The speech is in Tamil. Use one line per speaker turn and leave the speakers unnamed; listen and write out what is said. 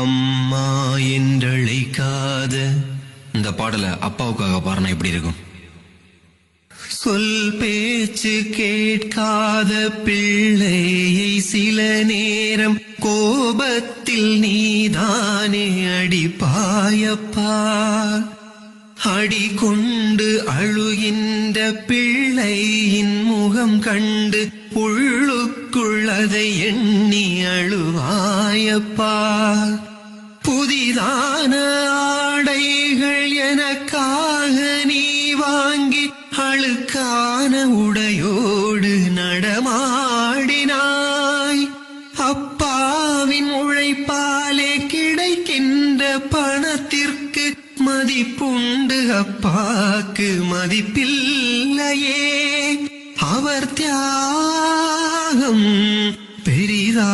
அம்மா என்றழைக்காத இந்த பாடலை அப்பாவுக்காக பாருனா எப்படி இருக்கும்? சொல் பேச்சு கேட்காத பிள்ளையை சில நேரம் கோபத்தில் நீதானே அடிப்பாயப்பா. அடி கொண்டு அழுகின்ற பிள்ளையின் முகம் கண்டு உள்ளுக்குள்ளதை எண்ணி அழுவாயப்பா. புதிதான ஆடைகள் எனக்காக நீ வாங்கி அழுக்கான உடையோடு நடமாடினாய். அப்பாவின் உழைப்பாலே கிடைக்கின்ற பணத்திற்கு மதிப்புண்டு, அப்பாக்கு மதிப்பில்லையே. அவர் தியாகம் பெரிதா